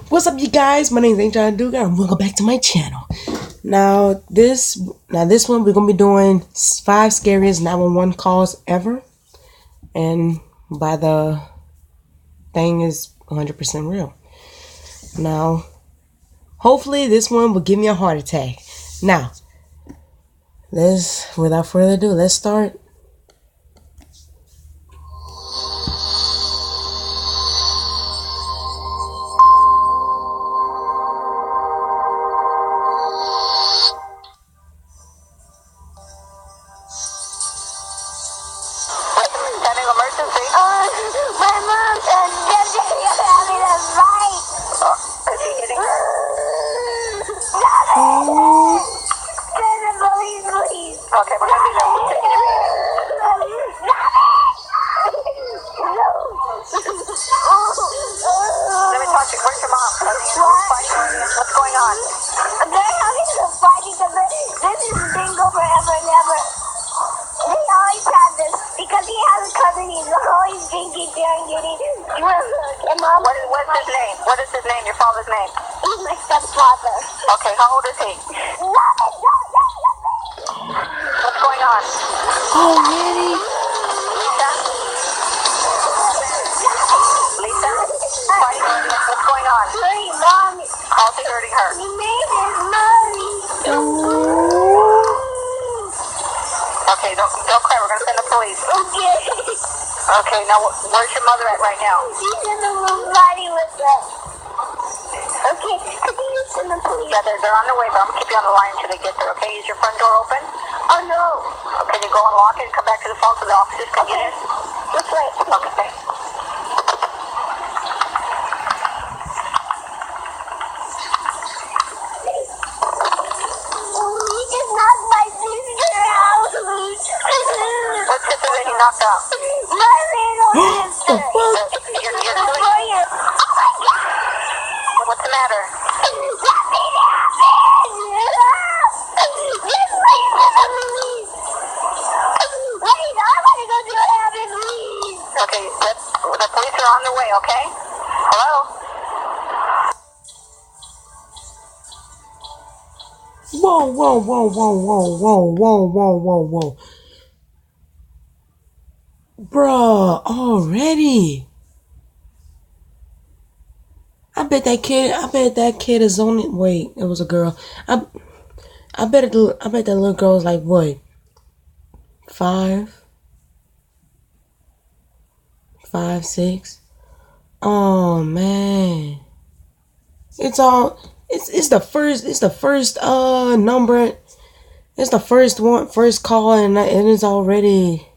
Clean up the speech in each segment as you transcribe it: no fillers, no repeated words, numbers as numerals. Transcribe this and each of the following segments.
What's up, you guys? My name is Angel Duga, and welcome back to my channel. Now this one we're gonna be doing 5 scariest 911 calls ever, and by the thing is 100% real. Now, hopefully this one will give me a heart attack. Now, without further ado, let's start. Emergency. My mom and Debbie are having a fight. Is he hitting her? Stop it! Send the police, please. Okay, we're going to be there. We're taking him. Let me talk to you. Where's your mom? What's going on? They're having a fight because this is bingo forever and ever. They always have this because he has a cousin. He's always drinking beer and getting drunk. And Mom, what's his name? What is his name? Your father's name? He's my stepfather. Okay, how old is he? What's going on? Oh, really? Lisa? Lisa? What's going on? Hey, Mom. How's he hurting her? He made his money. Okay, don't cry. We're going to send the police. Okay. Okay, now where's your mother at right now? She's in the room fighting with us. Okay, could you send the police? Yeah, they're on their way, but I'm going to keep you on the line until they get there, okay? Is your front door open? Oh, no. Can you go unlock it and come back to the phone so the officers can get in? That's right. Okay, thanks. What sister that he knocked out? My little sister. What's the matter? Wait, I want to go to a happy police. Okay, the police are on their way, okay? Hello? Whoa. Bruh, already. I bet that kid is only, wait, it was a girl. I bet that little girl was like, what? 5, 6. Oh man. It's the first number. It's the first call, and it's already.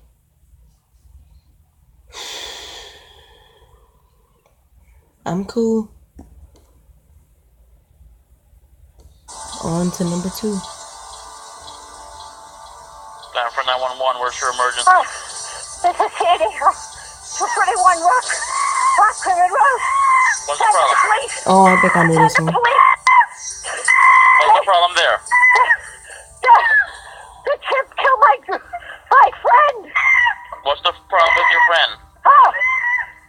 I'm cool. On to number 2. Time for 911. Where's your emergency? Oh, this is Sandy. 231 Rock River Road. What's the problem? Oh, I think I knew this one. What's the problem there? The chip killed my friend. What's the problem with your friend? Oh,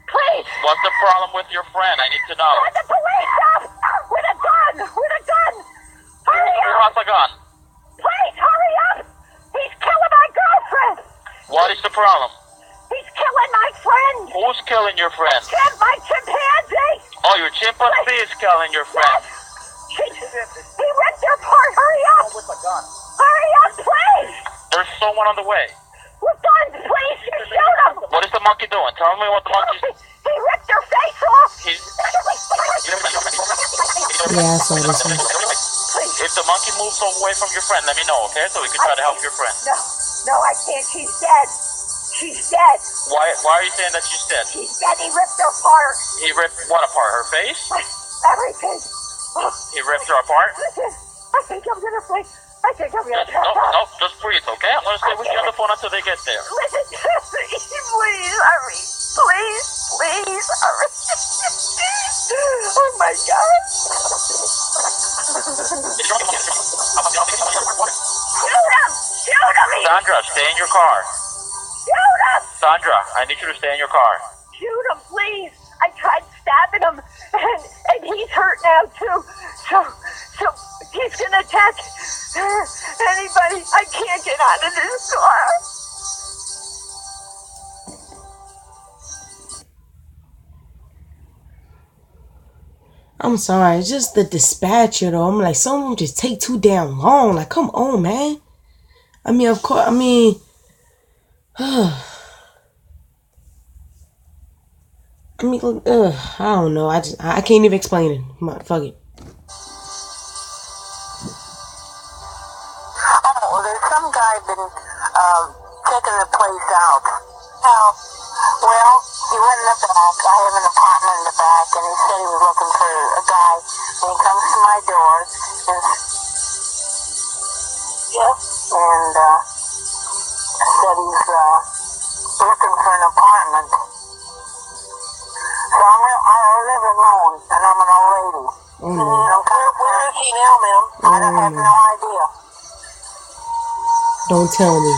please. What's the problem with your friend? I need to know. Let the police up with a gun. Hurry Who up. has a gun? Please, hurry up. He's killing my girlfriend. What is the problem? He's killing my friend. Who's killing your friend? My chimpanzee. Oh, your chimpanzee is killing your friend. He ripped her apart. Hurry up. With a gun. Hurry up, please. There's someone on the way. With guns, please. Shoot him. What is the monkey doing? Tell me what the monkey's... He ripped her face off. Yeah, I saw this one. If the monkey moves away from your friend, let me know, okay? So we can try to help your friend. No, I can't. She's dead. Why are you saying that she's dead? She's dead. He ripped her apart. He ripped what apart? Her face? Everything. He ripped her apart? I think I'm gonna play. No, just breathe, okay? I'm gonna stay with you on the phone until they get there. Listen to me. Please hurry. Please hurry. Oh my God. Shoot him. Sandra, stay in your car. Shoot him. Sandra, I need you to stay in your car. Shoot him, please. I tried stabbing him, and he's hurt. out too. So he's gonna attack anybody. I can't get out of this car. I'm sorry, it's just the dispatcher though. I'm like, some of them just take too damn long. Like, come on, man. I mean, of course, I mean, I don't know. I can't even explain it. Fuck it. Oh, well, there's some guy been checking the place out. Oh, well, he went in the back. I have an apartment in the back, and he said he was looking for a guy. And he comes to my door, and said he's looking for an apartment. So I live alone, and I'm an old lady. Where is he now, ma'am? I have no idea. Don't tell me.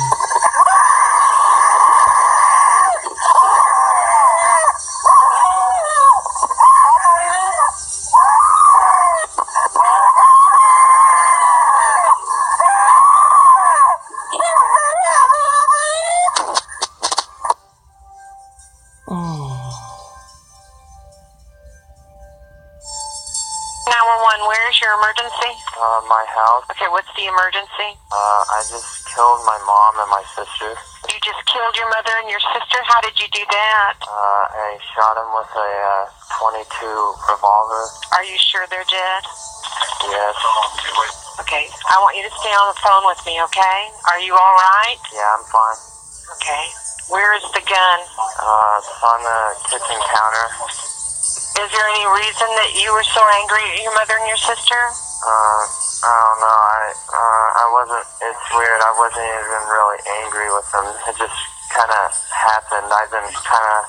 Your emergency? My house. Okay, what's the emergency? I just killed my mom and my sister. You just killed your mother and your sister? How did you do that? I shot him with a .22 revolver. Are you sure they're dead? Yes. Okay, I want you to stay on the phone with me, okay? Are you all right? Yeah, I'm fine. Okay. Where is the gun? It's on the kitchen counter. Is there any reason that you were so angry at your mother and your sister? I don't know. I wasn't, it's weird. I wasn't even really angry with them. It just kind of happened. I've been kind of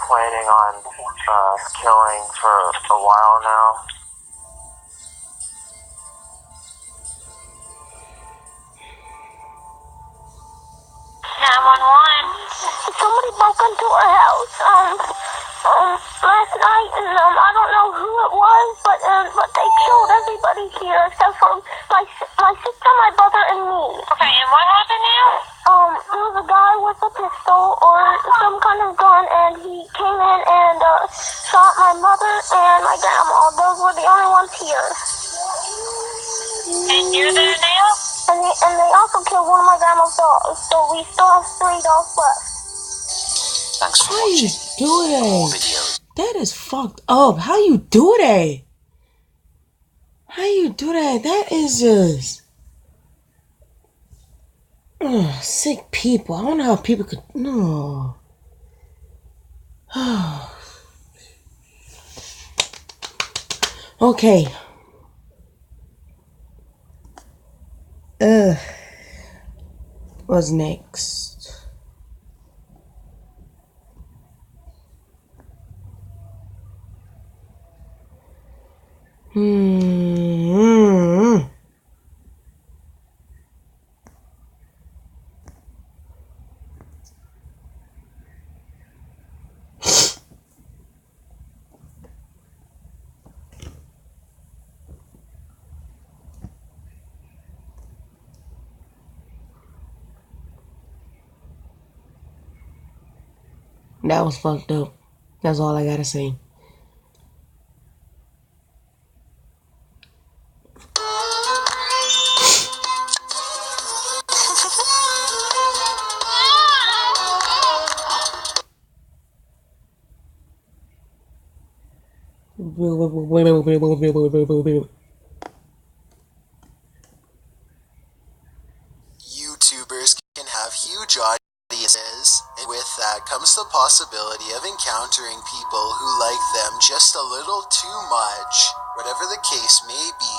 planning on killing for a while now. 911. Somebody broke into our house last night, and I don't know who it was, but they killed everybody here except for my sister, my brother, and me. Okay, and what happened now? There was a guy with a pistol or some kind of gun, and he came in and shot my mother and my grandma. Those were the only ones here. And you're there now? And they also killed one of my grandma's dogs, so we still have 3 dogs left. Thanks for How you watching. do More that? videos. That is fucked up. How you do that? How you do that? That is just sick people. I don't know how people could. No. Okay. What's next? That was fucked up. That's all I gotta say. YouTubers can have huge audiences, and with that comes the possibility of encountering people who like them just a little too much. Whatever the case may be,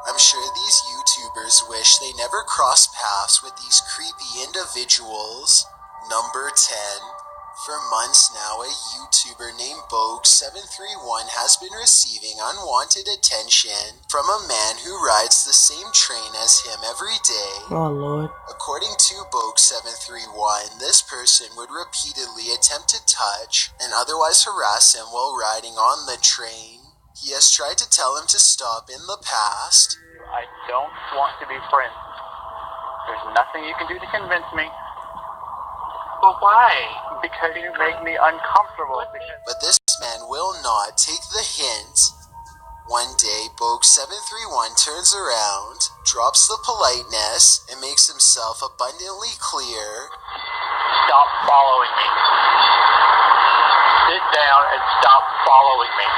I'm sure these YouTubers wish they never crossed paths with these creepy individuals. Number 10. For months now, a YouTuber named Bogue731 has been receiving unwanted attention from a man who rides the same train as him every day. Oh Lord. According to Bogue731, this person would repeatedly attempt to touch and otherwise harass him while riding on the train. He has tried to tell him to stop in the past. I don't want to be friends. There's nothing you can do to convince me. But why? Because you make me uncomfortable. But this man will not take the hint. One day, Bogue 731 turns around, drops the politeness, and makes himself abundantly clear. Stop following me. Sit down and stop following me.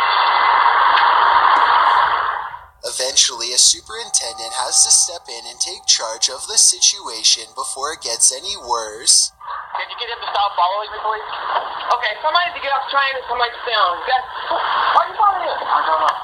Eventually, a superintendent has to step in and take charge of the situation before it gets any worse. Can you get him to stop following me, please? Okay, somebody to get off train and somebody to stay on. Why are you following him? I don't know.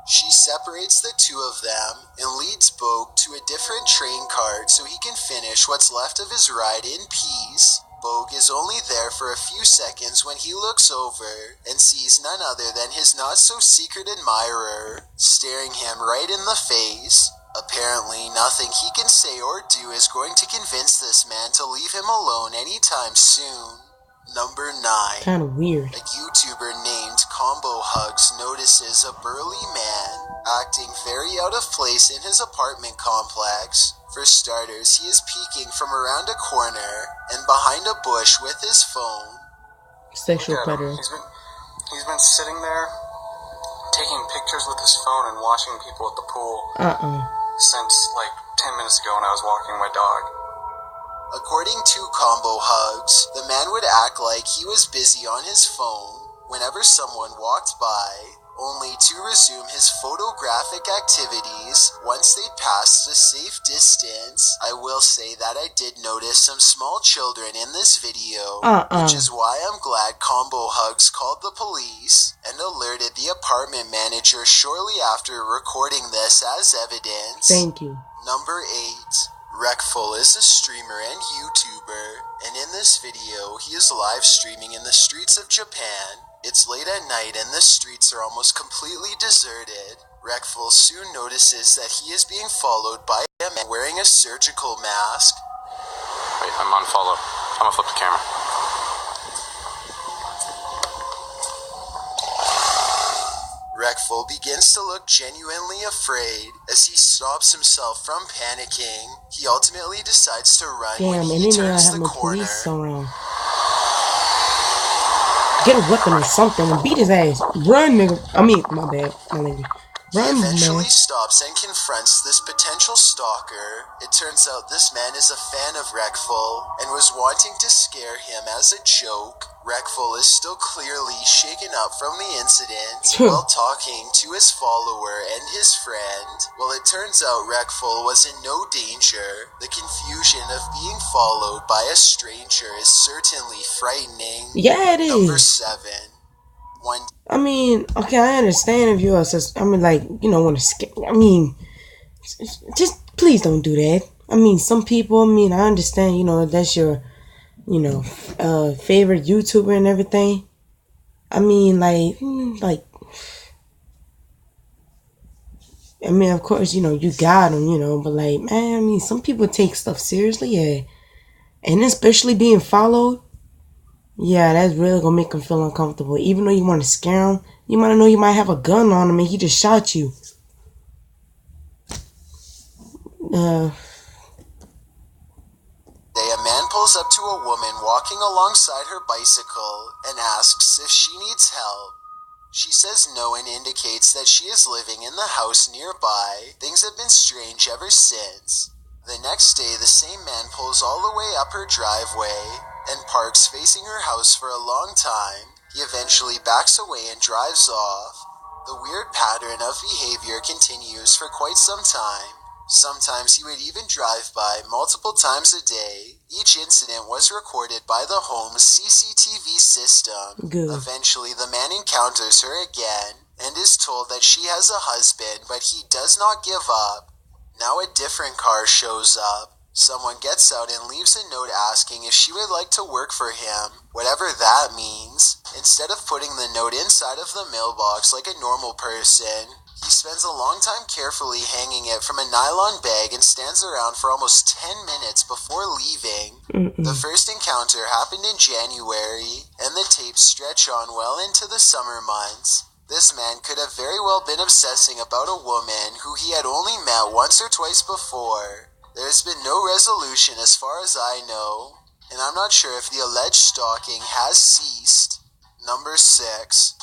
She separates the two of them and leads Bogue to a different train cart so he can finish what's left of his ride in peace. Bogue is only there for a few seconds when he looks over and sees none other than his not-so-secret admirer staring him right in the face. Apparently, nothing he can say or do is going to convince this man to leave him alone anytime soon. Number 9. Kind of weird. A YouTuber named Combo Hugs notices a burly man acting very out of place in his apartment complex. For starters, he is peeking from around a corner and behind a bush with his phone. Sexual Look at predator. him. He's been sitting there taking pictures with his phone and watching people at the pool since like 10 minutes ago when I was walking my dog. According to Combo Hugs, the man would act like he was busy on his phone whenever someone walked by, only to resume his photographic activities once they passed a safe distance. I will say that I did notice some small children in this video, which is why I'm glad Combo Hugs called the police and alerted the apartment manager shortly after recording this as evidence. Thank you. Number 8. Wreckful is a streamer and YouTuber, and in this video, he is live streaming in the streets of Japan. It's late at night and the streets are almost completely deserted. Wreckful soon notices that he is being followed by a man wearing a surgical mask. Wait, I'm on follow. I'm gonna flip the camera. Wreckful begins to look genuinely afraid as he stops himself from panicking. He ultimately decides to run when Damn, and he then they turns have the no corner. police around. Get a weapon or something and beat his ass. Run, nigga. I mean, my bad, my lady. He Run, eventually man. stops and confronts this potential stalker. It turns out this man is a fan of Wreckful and was wanting to scare him as a joke. Wreckful is still clearly shaken up from the incident while talking to his follower and his friend. Well, it turns out Wreckful was in no danger. The confusion of being followed by a stranger is certainly frightening. Yeah, it Number is. 7. One I mean, okay, I understand if you're I mean, like, you know, want to scare. I mean, just please don't do that. I mean, some people, I mean, I understand, you know, that's your, you know, favorite YouTuber and everything. I mean, like, I mean, of course, you know, you got them, you know, but like, man, I mean, some people take stuff seriously, yeah. And especially being followed. Yeah, that's really gonna make him feel uncomfortable. Even though you want to scare him, you might know you might have a gun on him and he just shot you. day, a man pulls up to a woman walking alongside her bicycle and asks if she needs help. She says no and indicates that she is living in the house nearby. Things have been strange ever since. The next day, the same man pulls all the way up her driveway and parks facing her house for a long time. He eventually backs away and drives off. The weird pattern of behavior continues for quite some time. Sometimes he would even drive by multiple times a day. Each incident was recorded by the home's CCTV system. Good. Eventually, the man encounters her again and is told that she has a husband, but he does not give up. Now a different car shows up. Someone gets out and leaves a note asking if she would like to work for him, whatever that means. Instead of putting the note inside of the mailbox like a normal person, he spends a long time carefully hanging it from a nylon bag and stands around for almost 10 minutes before leaving. The first encounter happened in January, and the tapes stretch on well into the summer months. This man could have very well been obsessing about a woman who he had only met once or twice before. There has been no resolution as far as I know, and I'm not sure if the alleged stalking has ceased. Number 6.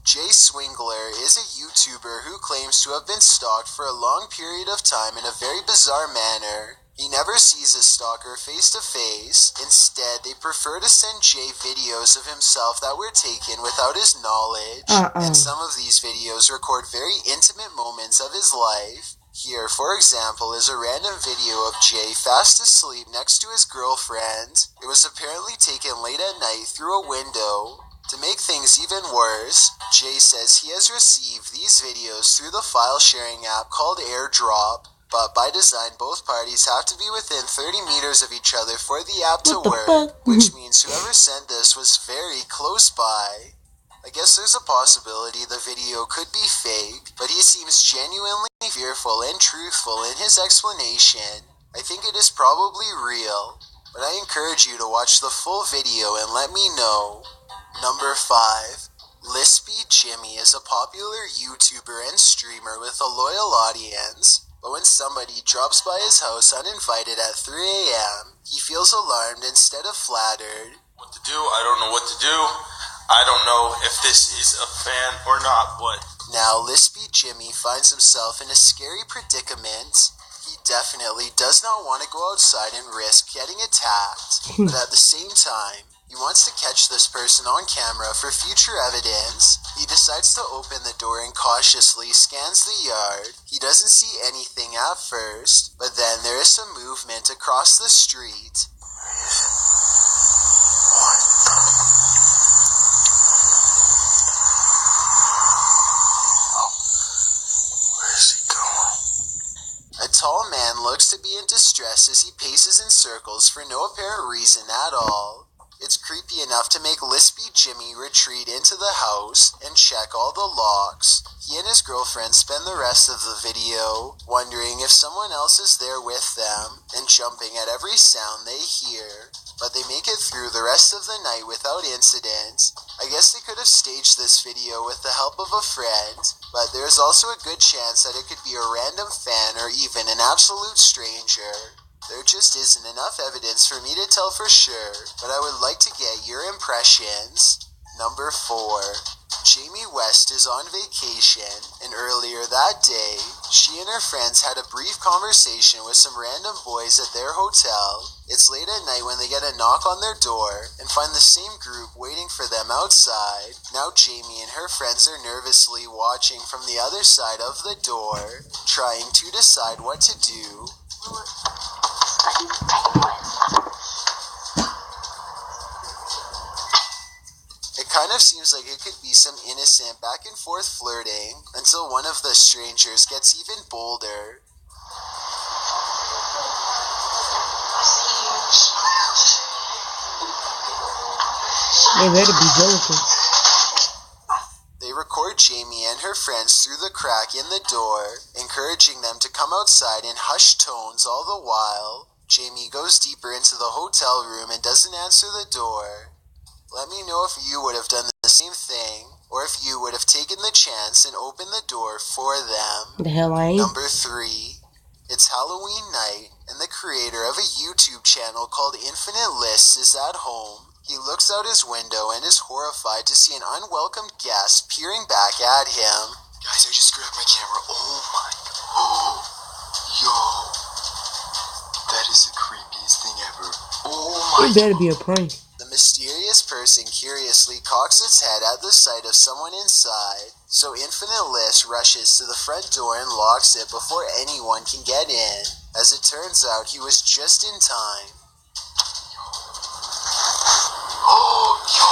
Jay Swingler is a YouTuber who claims to have been stalked for a long period of time in a very bizarre manner. He never sees his stalker face to face. Instead, they prefer to send Jay videos of himself that were taken without his knowledge. And some of these videos record very intimate moments of his life. Here, for example, is a random video of Jay fast asleep next to his girlfriend. It was apparently taken late at night through a window. To make things even worse, Jay says he has received these videos through the file sharing app called AirDrop. But by design, both parties have to be within 30 meters of each other for the app to work, which means whoever sent this was very close by. I guess there's a possibility the video could be fake, but he seems genuinely fearful and truthful in his explanation. I think it is probably real, but I encourage you to watch the full video and let me know. Number 5. Lispy Jimmy is a popular YouTuber and streamer with a loyal audience. But when somebody drops by his house uninvited at 3 a.m., he feels alarmed instead of flattered. What to do? I don't know what to do. I don't know if this is a fan or not, but... Now, Lispy Jimmy finds himself in a scary predicament. He definitely does not want to go outside and risk getting attacked, but at the same time, he wants to catch this person on camera for future evidence. He decides to open the door and cautiously scans the yard. He doesn't see anything at first, but then there is some movement across the street. Where is he going? A tall man looks to be in distress as he paces in circles for no apparent reason at all. It's creepy enough to make Lispy Jimmy retreat into the house and check all the locks. He and his girlfriend spend the rest of the video wondering if someone else is there with them and jumping at every sound they hear. But they make it through the rest of the night without incident. I guess they could have staged this video with the help of a friend, but there is also a good chance that it could be a random fan or even an absolute stranger. There just isn't enough evidence for me to tell for sure, but I would like to get your impressions. Number 4. Jamie West is on vacation, and earlier that day, she and her friends had a brief conversation with some random boys at their hotel. It's late at night when they get a knock on their door and find the same group waiting for them outside. Now Jamie and her friends are nervously watching from the other side of the door, trying to decide what to do. It kind of seems like it could be some innocent back and forth flirting until one of the strangers gets even bolder. They better be joking. They record Jamie and her friends through the crack in the door, encouraging them to come outside in hushed tones all the while. Jamie goes deeper into the hotel room and doesn't answer the door. Let me know if you would have done the same thing, or if you would have taken the chance and opened the door for them. The hell I ain't. Number 3. It's Halloween night, and the creator of a YouTube channel called Infinite Lists is at home. He looks out his window and is horrified to see an unwelcome guest peering back at him. Guys, I just grabbed my camera. Oh my... Oh! Yo! That is the creepiest thing ever. Oh my... It better be a prank. The mysterious person curiously cocks its head at the sight of someone inside, so Infinite List rushes to the front door and locks it before anyone can get in. As it turns out, he was just in time. Oh, yo!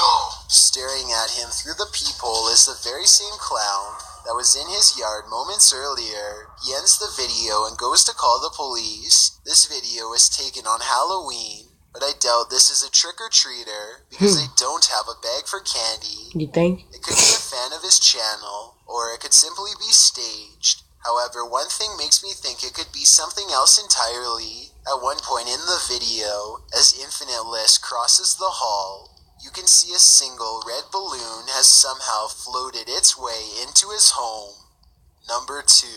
No! Staring at him through the peephole is the very same clown that was in his yard moments earlier. He ends the video and goes to call the police. This video was taken on Halloween, but I doubt this is a trick-or-treater because they don't have a bag for candy. You think? It could be a fan of his channel, or it could simply be staged. However, one thing makes me think it could be something else entirely. At one point in the video, as Infinite List crosses the hall, you can see a single red balloon has somehow floated its way into his home. Number 2.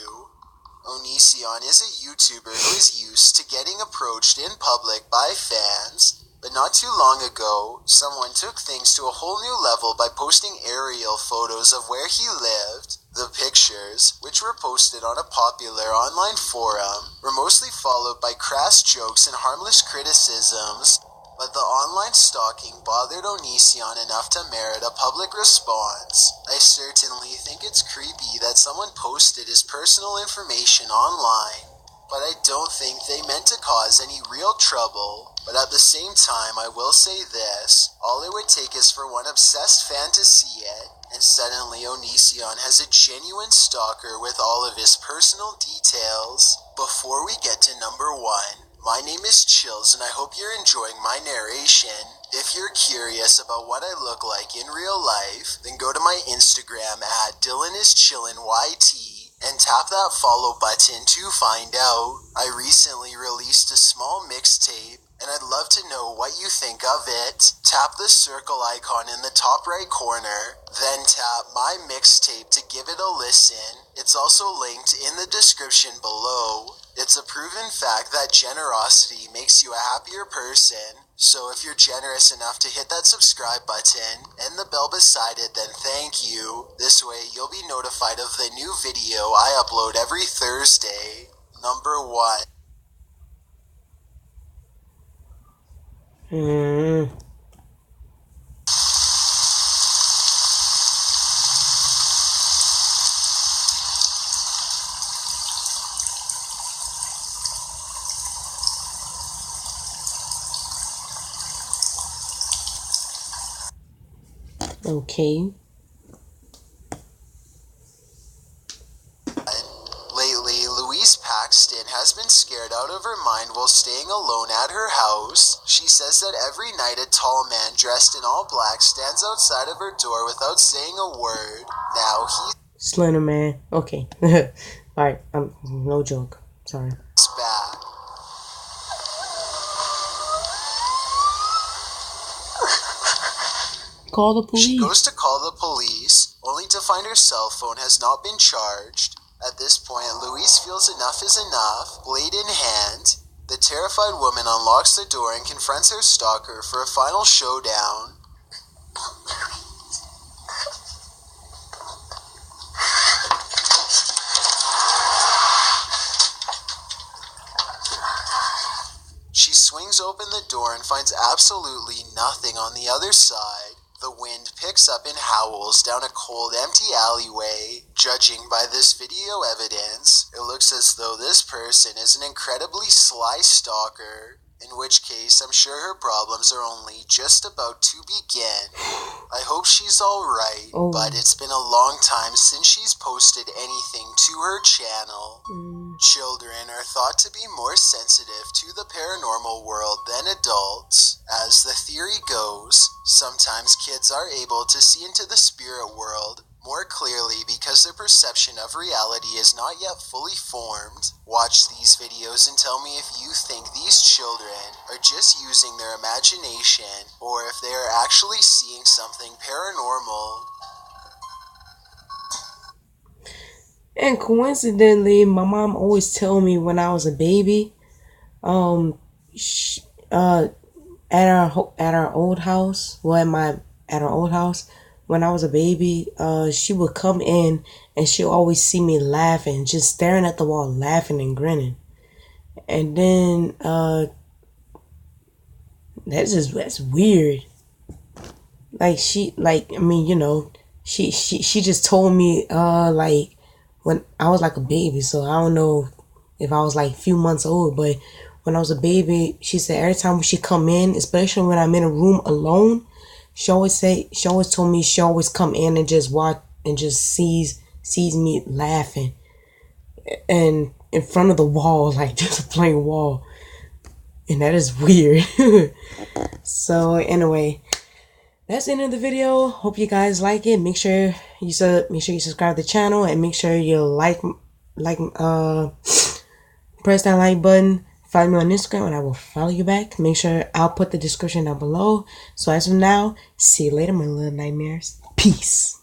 Onision is a YouTuber who is used to getting approached in public by fans, but not too long ago, someone took things to a whole new level by posting aerial photos of where he lived. The pictures, which were posted on a popular online forum, were mostly followed by crass jokes and harmless criticisms, but the online stalking bothered Onision enough to merit a public response. I certainly think it's creepy that someone posted his personal information online, but I don't think they meant to cause any real trouble. But at the same time, I will say this, all it would take is for one obsessed fan to see it, and suddenly Onision has a genuine stalker with all of his personal details. Before we get to number 1, my name is Chills, and I hope you're enjoying my narration. If you're curious about what I look like in real life, then go to my Instagram at DylanIsChillinYT and tap that follow button to find out. I recently released a small mixtape, and I'd love to know what you think of it. Tap the circle icon in the top right corner, then tap my mixtape to give it a listen. It's also linked in the description below. It's a proven fact that generosity makes you a happier person. So if you're generous enough to hit that subscribe button and the bell beside it, then thank you. This way you'll be notified of the new video I upload every Thursday. Number 1. Okay. Lately, Louise Paxton has been scared out of her mind while staying alone at her house. She says that every night a tall man dressed in all black stands outside of her door without saying a word. Now he's Slender Man. Okay. Alright, no joke. Sorry. back. Call the police. She goes to call the police, only to find her cell phone has not been charged. At this point, Louise feels enough is enough. Blade in hand, the terrified woman unlocks the door and confronts her stalker for a final showdown. She swings open the door and finds absolutely nothing on the other side. The wind picks up and howls down a cold, empty alleyway. Judging by this video evidence, it looks as though this person is an incredibly sly stalker, in which case I'm sure her problems are only just about to begin. I hope she's alright, but it's been a long time since she's posted anything to her channel. Children are thought to be more sensitive to the paranormal world than adults. As the theory goes, sometimes kids are able to see into the spirit world more clearly because their perception of reality is not yet fully formed. Watch these videos and tell me if you think these children are just using their imagination or if they are actually seeing something paranormal. And coincidentally, my mom always tell me when I was a baby, at our old house, at our old house, when I was a baby, she would come in and she'll always see me laughing, just staring at the wall, laughing and grinning. And then, that's weird. She just told me, when I was like a baby, so I don't know if I was like a few months old, but when I was a baby, she said every time she come in, especially when I'm in a room alone, she always told me she always come in and just watch and just sees me laughing and in front of the wall, like just a plain wall. And that is weird. So anyway, that's the end of the video. Hope you guys like it. Make sure you subscribe to the channel and make sure you press that like button. follow me on Instagram and I will follow you back. Make sure I'll put the description down below. So as of now, see you later, my little nightmares. Peace.